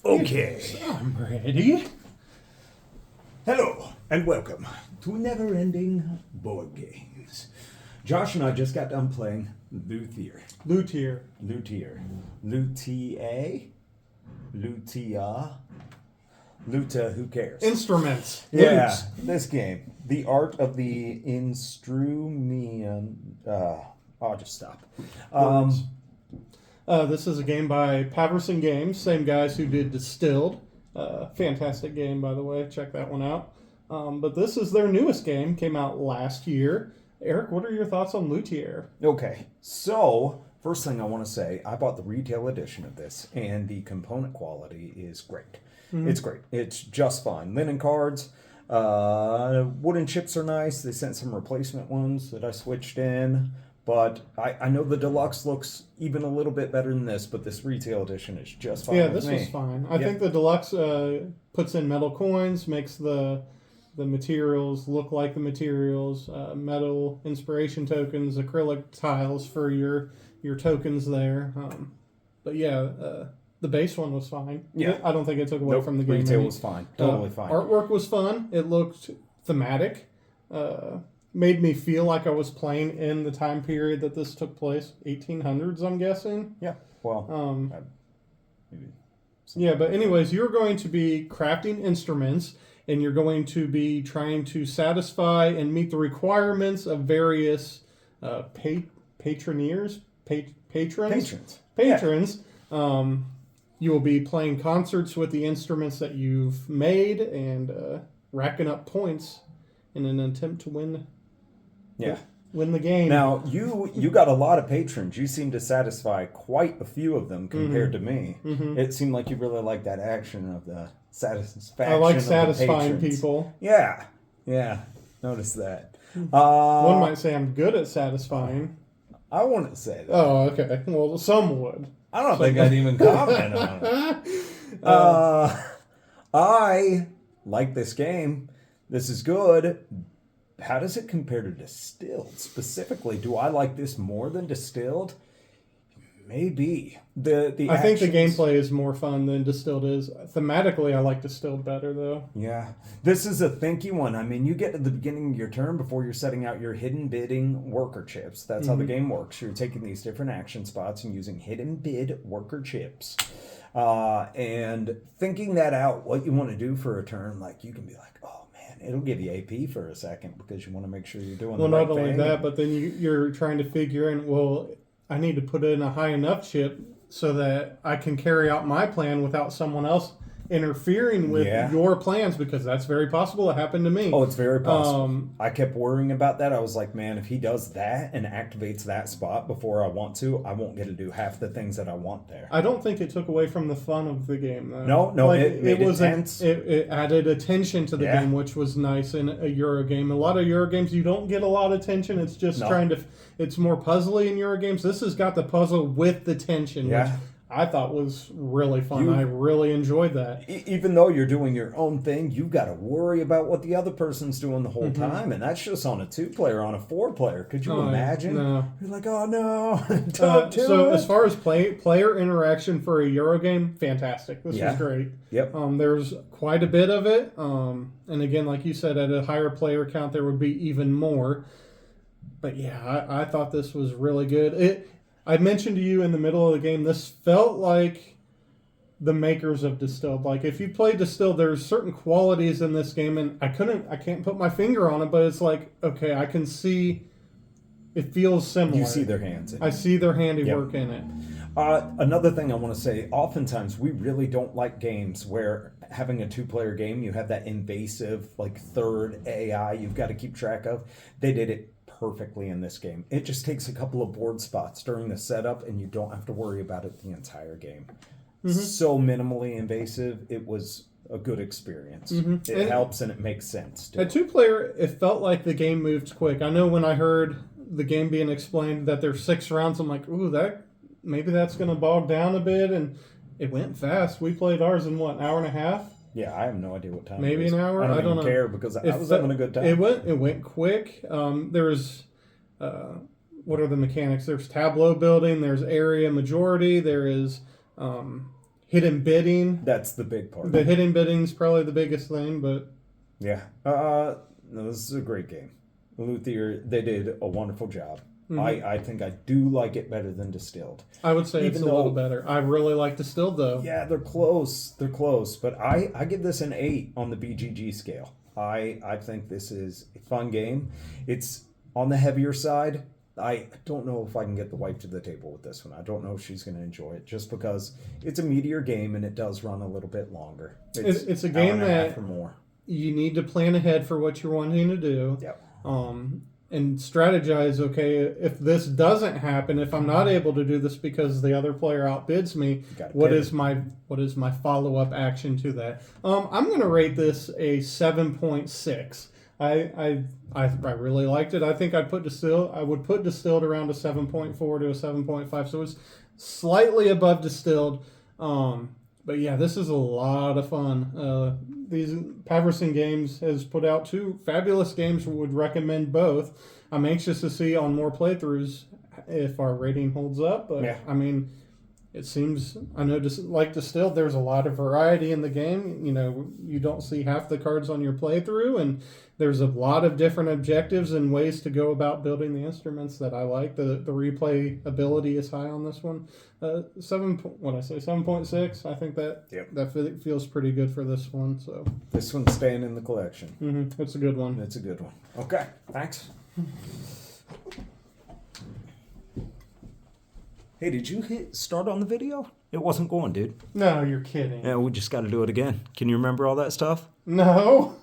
Okay. I'm ready. Hello, and welcome to Never Ending Board Games. Josh and I just got done playing Luthier. Luthier. Luthier. Luthier? Lutia? Luta, who cares? Instruments. Yeah, Lutes. this game. The Art of the Instrument. I'll just stop. This is a game by Paverson Games, same guys who did Distilled. Fantastic game, by the way. Check that one out. But this is their newest game. Came out last year. Eric, what are your thoughts on Luthier? Okay, so first thing I want to say, I bought the retail edition of this, and the component quality is great. Mm-hmm. It's great. It's just fine. Linen cards, wooden chips are nice. They sent some replacement ones that I switched in. But I know the deluxe looks even a little bit better than this, but this retail edition is just fine. Yeah, this was fine. I think the deluxe puts in metal coins, makes the materials look like the materials, metal inspiration tokens, acrylic tiles for your tokens there. But yeah, the base one was fine. Yeah, I don't think it took away from the game. Retail was fine, totally fine. Artwork was fun. It looked thematic. Made me feel like I was playing in the time period that this took place, 1800s, I'm guessing. Yeah, well, yeah, but anyways, you're going to be crafting instruments, and you're going to be trying to satisfy and meet the requirements of various patrons. Yeah. You will be playing concerts with the instruments that you've made and racking up points in an attempt to win the game. Now, you got a lot of patrons. You seem to satisfy quite a few of them compared to me. Mm-hmm. It seemed like you really liked that action of the satisfaction. I like satisfying people. Yeah. Notice that. One might say I'm good at satisfying. I wouldn't say that. Oh, okay. Well, some would. I don't think I'd even comment on it. I like this game. This is good. How does it compare to Distilled? Specifically, do I like this more than Distilled? Maybe. I think the gameplay is more fun than Distilled is. Thematically, I like Distilled better, though. Yeah. This is a thinky one. I mean, you get to the beginning of your turn before you're setting out your hidden bidding worker chips. That's how the game works. You're taking these different action spots and using hidden bid worker chips. And thinking that out, what you want to do for a turn, like you can be like, oh, it'll give you AP for a second because you want to make sure you're doing the right thing. Well, not only that, but then you're trying to figure in, well, I need to put in a high enough chip so that I can carry out my plan without someone else interfering with your plans, because that's very possible. It happened to me. Oh, it's very possible. I kept worrying about that. I was like, man, if he does that and activates that spot before I want to, I won't get to do half the things that I want there. I don't think it took away from the fun of the game, though. No, like, it was tense. It added attention to the game, which was nice in a Euro game. A lot of Euro games, you don't get a lot of tension. It's just it's more puzzly in Euro games. This has got the puzzle with the tension, which I thought was really fun. I really enjoyed that. Even though you're doing your own thing, you've got to worry about what the other person's doing the whole time. And that's just on a 2-player. On a 4-player, could you imagine? No. You're like, oh no. So as far as player interaction for a Euro game, fantastic. This was great. Yep. There's quite a bit of it. And again, like you said, at a higher player count, there would be even more. But yeah, I thought this was really good. I mentioned to you in the middle of the game, this felt like the makers of Distilled. Like, if you play Distilled, there's certain qualities in this game, and I can't put my finger on it, but it's like, okay, I can see, it feels similar. You see their hands in it. I see their handiwork in it. Another thing I want to say, oftentimes we really don't like games where having a 2-player game, you have that invasive, like, third AI you've got to keep track of. They did it perfectly in this game. It just takes a couple of board spots during the setup, and you don't have to worry about it the entire game. So minimally invasive, it was a good experience. It helps and it makes sense too. At 2-player, it felt like the game moved quick. I know when I heard the game being explained that there's 6 rounds, I'm like, ooh, maybe that's going to bog down a bit, and it went fast. We played ours in an hour and a half? Yeah, I have no idea what time. Maybe it is. an hour. I don't care because I was having a good time. It went quick. There's what are the mechanics? There's tableau building. There's area majority. There is hidden bidding. That's the big part. The hidden bidding is probably the biggest thing, but Yeah. No, this is a great game. Luthier, they did a wonderful job. I think I do like it better than Distilled. I would say it's Even a little though- better. I really like Distilled, though. Yeah, they're close. They're close. But I give this an 8 on the BGG scale. I think this is a fun game. It's on the heavier side. I don't know if I can get the wife to the table with this one. I don't know if she's going to enjoy it just because it's a meatier game and it does run a little bit longer. It's a hour game and a half that or more. you need to plan ahead for what you're wanting to do. Yep. And strategize, okay, if this doesn't happen, if I'm not able to do this because the other player outbids me, Gotta what pivot. is my follow-up action to that? I'm going to rate this a 7.6. I really liked it. I think I would put Distilled around a 7.4 to a 7.5, so it's slightly above Distilled. But yeah, this is a lot of fun. These Paverson Games has put out 2 fabulous games. Would recommend both. I'm anxious to see on more playthroughs if our rating holds up. But Yeah. I mean, it seems, I know, just like Distilled, there's a lot of variety in the game. You know, you don't see half the cards on your playthrough, and there's a lot of different objectives and ways to go about building the instruments that I like. The replay ability is high on this one. 7.6. I think that feels pretty good for this one. So This one's staying in the collection. it's a good one. It's a good one. Okay, thanks. Hey, did you hit start on the video? It wasn't going, dude. No, you're kidding. Yeah, we just got to do it again. Can you remember all that stuff? No.